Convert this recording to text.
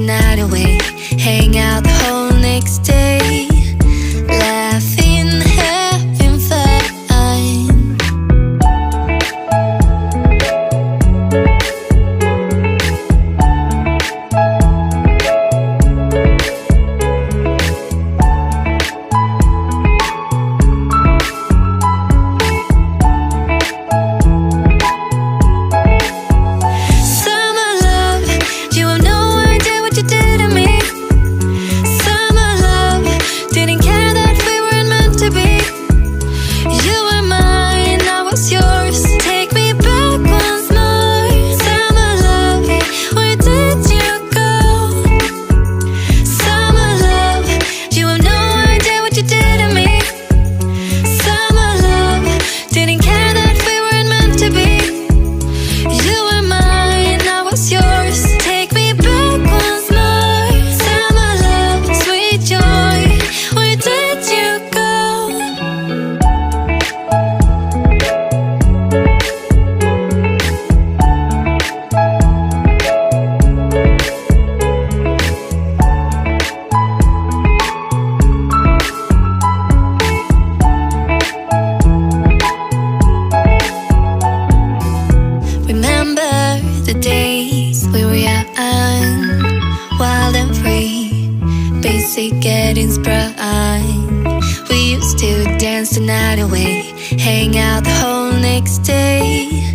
night away, hang out the whole next day, laughing, having fun. The days we were young, wild and free, basic getting sprung. We used to dance the night away, hang out the whole next day,